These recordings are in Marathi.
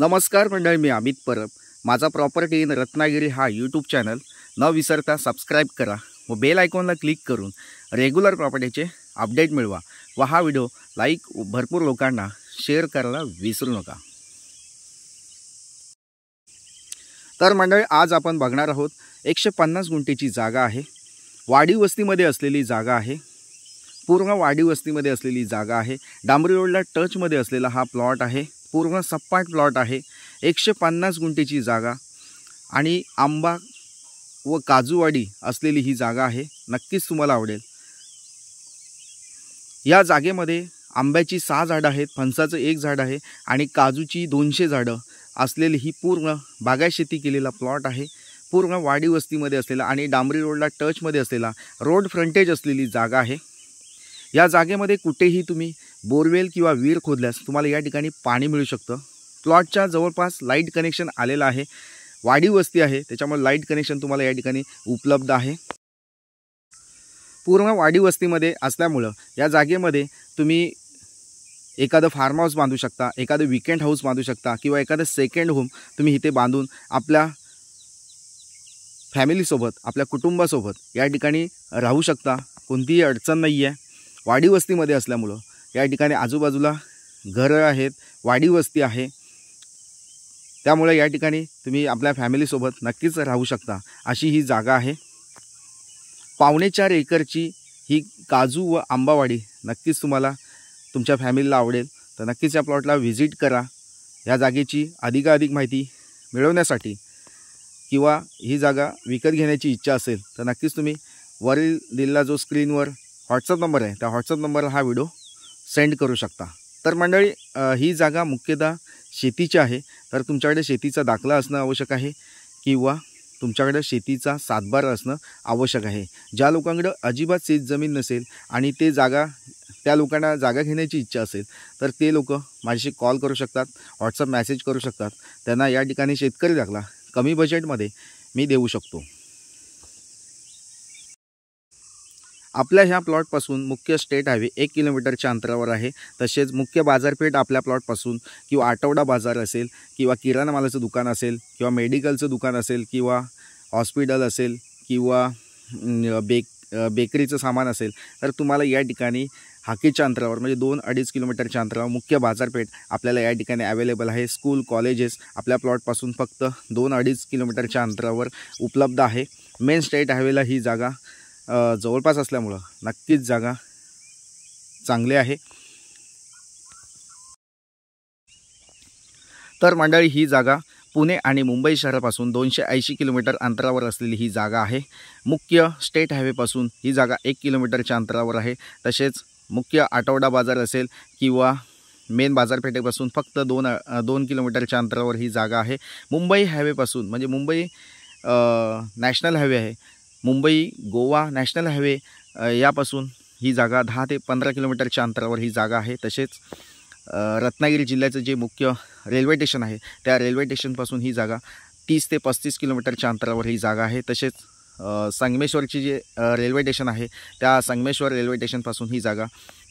नमस्कार मंडळी, मी अमित परब. माझा प्रॉपर्टी इन रत्नागिरी हा यूट्यूब चॅनल न विसरता सबस्क्राईब करा व बेल आयकॉनला क्लिक करून रेग्युलर प्रॉपर्टीचे अपडेट मिळवा व हा व्हिडिओ लाईक भरपूर लोकांना शेअर करायला विसरू नका. तर मंडळी, आज आपण बघणार आहोत 150 गुंठेची जागा आहे. वाडी वस्तीमध्ये असलेली जागा आहे. पूर्ण वाडी वस्तीमध्ये असलेली जागा आहे. डांबरी रोडला टचमध्ये असलेला हा प्लॉट आहे. पूर्ण सपाट प्लॉट आहे. 150 गुंठेची जागा आणि आंबा व काजूवाडी असलेली ही जागा आहे. नक्कीच तुम्हाला आवडेल. या जागेमध्ये आंब्याची 6 झाडं आहेत, फणसाचं 1 झाड आहे आणि काजूची 200 झाडं असलेली ही पूर्ण बागायतशेती केलेला प्लॉट आहे. पूर्ण वाडी वस्तीमध्ये असलेला आणि डांबरी रोडला टचमध्ये असलेला रोड फ्रंटेज असलेली जागा आहे. या जागेमध्ये कुठेही तुम्ही बोरवेल किंवा विहीर खोदल्यास तुम्हाला या ठिकाणी पाणी मिळू शकतं. प्लॉटच्या जवळपास लाईट कनेक्शन आलेलं आहे. वाडी वस्ती आहे त्याच्यामुळे लाईट कनेक्शन तुम्हाला या ठिकाणी उपलब्ध आहे. पूर्ण वाडी वस्तीमध्ये असल्यामुळं या जागेमध्ये तुम्ही एखादं फार्म हाऊस बांधू शकता, एखादं वीकेंड हाऊस बांधू शकता किंवा एखादं सेकंड होम तुम्ही इथे बांधून आपल्या फॅमिलीसोबत, आपल्या कुटुंबासोबत या ठिकाणी राहू शकता. कोणतीही अडचण नाही आहे. वाडी वस्तीमध्ये असल्यामुळं या ठिकाणी आजूबाजूला घरं आहेत, वाडी वस्ती आहे. त्यामुळे या ठिकाणी तुम्ही आपल्या फॅमिलीसोबत नक्कीच राहू शकता अशी ही जागा आहे. 4.5 एकरची ही काजू व आंबावाडी नक्कीच तुम्हाला तुमच्या फॅमिलीला आवडेल. तर नक्कीच या प्लॉटला व्हिजिट करा. या जागेची अधिकाधिक माहिती मिळवण्यासाठी किंवा ही जागा विकत घेण्याची इच्छा असेल तर नक्कीच तुम्ही वरील दिलेला जो स्क्रीनवर व्हॉट्सअप नंबर आहे त्या व्हॉट्सअप नंबरला हा व्हिडिओ सेंड करू शकता. तर मंडळी, ही जागा मुख्यतः शेतीची आहे. तर तुमच्याकडे शेतीचा दाखला असणं आवश्यक आहे किंवा तुमच्याकडे शेतीचा सातबारा असणं आवश्यक आहे. ज्या लोकांकडे अजिबात शेतजमीन नसेल आणि त्या लोकांना जागा घेण्याची इच्छा असेल तर ते लोक माझ्याशी कॉल करू शकतात, व्हॉट्सअप मेसेज करू शकतात. त्यांना या ठिकाणी शेतकरी दाखला कमी बजेटमध्ये मी देऊ शकतो. आपल्या ह्या प्लॉटपासून मुख्य स्टेट हायवे 1 किलोमीटरच्या अंतरावर आहे. तसेच मुख्य बाजारपेठ आपल्या प्लॉटपासून किंवा आठवडा बाजार असेल किंवा किराणा मालाचं दुकान असेल किंवा मेडिकलचं दुकान असेल किंवा हॉस्पिटल असेल किंवा बेकरीचं सामान असेल तर तुम्हाला या ठिकाणी हाकेच्या अंतरावर म्हणजे 2-2.5 किलोमीटरच्या अंतरावर मुख्य बाजारपेठ आपल्याला या ठिकाणी अवेलेबल आहे. स्कूल, कॉलेजेस आपल्या प्लॉटपासून फक्त 2-2.5 किलोमीटरच्या अंतरावर उपलब्ध आहे. मेन स्टेट हायवेला ही जागा जवळपास असल्यामुळं नक्कीच जागा चांगली आहे. तर मंडळी, ही जागा पुणे आणि मुंबई शहरापासून 280 किलोमीटर अंतरावर असलेली ही जागा आहे. मुख्य स्टेट हायवेपासून ही जागा 1 किलोमीटरच्या अंतरावर आहे. तसेच मुख्य आठवडा बाजार असेल किंवा मेन बाजारपेठेपासून फक्त 2 किलोमीटरच्या अंतरावर ही जागा आहे. मुंबई हायवेपासून म्हणजे मुंबई नॅशनल हायवे आहे, मुंबई गोवा नॅशनल हायवे यापासून ही जागा 10 ते 15 किलोमीटरच्या अंतरावर ही जागा आहे. तसेच रत्नागिरी जिल्ह्याचं जे मुख्य रेल्वे स्टेशन आहे त्या रेल्वे स्टेशनपासून ही जागा 30 ते 35 किलोमीटरच्या अंतरावर ही जागा आहे. तसेच संगमेश्वरची जे रेल्वे स्टेशन आहे त्या संगमेश्वर रेल्वे स्टेशनपासून ही जागा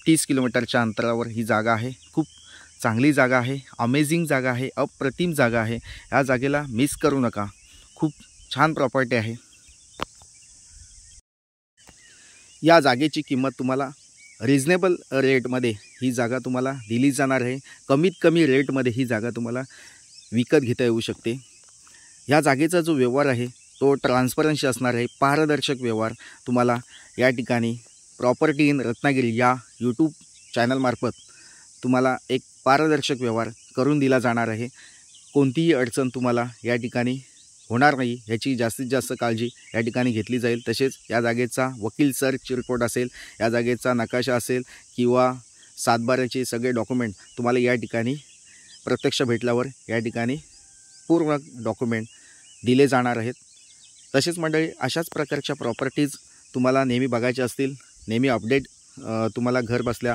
30 किलोमीटरच्या अंतरावर ही जागा आहे. खूप चांगली जागा आहे, अमेझिंग जागा आहे, अप्रतिम जागा आहे. या जागेला मिस करू नका. खूप छान प्रॉपर्टी आहे. या जागेची किंमत तुम्हाला रिजनेबल रेटमध्ये ही जागा तुम्हाला दिली जाणार आहे. कमीत कमी रेटमध्ये ही जागा तुम्हाला विकत घेता येऊ शकते. या जागेचा जो व्यवहार आहे तो ट्रान्सपरन्सी असणार आहे. पारदर्शक व्यवहार तुम्हाला या ठिकाणी प्रॉपर्टी इन रत्नागिरी या यूट्यूब चॅनलमार्फत तुम्हाला एक पारदर्शक व्यवहार करून दिला जाणार आहे. कोणतीही अडचण तुम्हाला या ठिकाणी होणार नाही याची जास्तीत जास्त काळजी या ठिकाणी घेतली जाईल. तसेच या जागेचा वकील सर्च रिपोर्ट असेल, या जागेचा नकाशा असेल किंवा सातबाराचे सगळे डॉक्युमेंट तुम्हाला या ठिकाणी प्रत्यक्ष भेटल्यावर या ठिकाणी पूर्ण डॉक्युमेंट दिले जाणार आहेत. तसेच मंडळी, अशाच प्रकारच्या प्रॉपर्टीज तुम्हाला नेहमी बघायच्या असतील, नेहमी अपडेट तुम्हाला घर बसल्या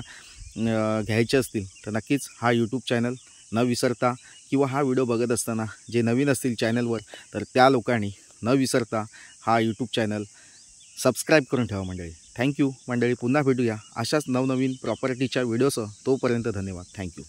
घ्यायचे असतील तर नक्कीच हा यूट्यूब चॅनल न विसरता किंवा हा व्हिडिओ बघत असताना जे नवीन असतील चॅनलवर तर त्या लोकांनी न विसरता हा यूट्यूब चॅनल सबस्क्राईब करून ठेवा मंडळी. थँक्यू मंडळी. पुन्हा भेटूया अशाच नवनवीन प्रॉपर्टीच्या व्हिडिओसह. तोपर्यंत धन्यवाद. थँक्यू.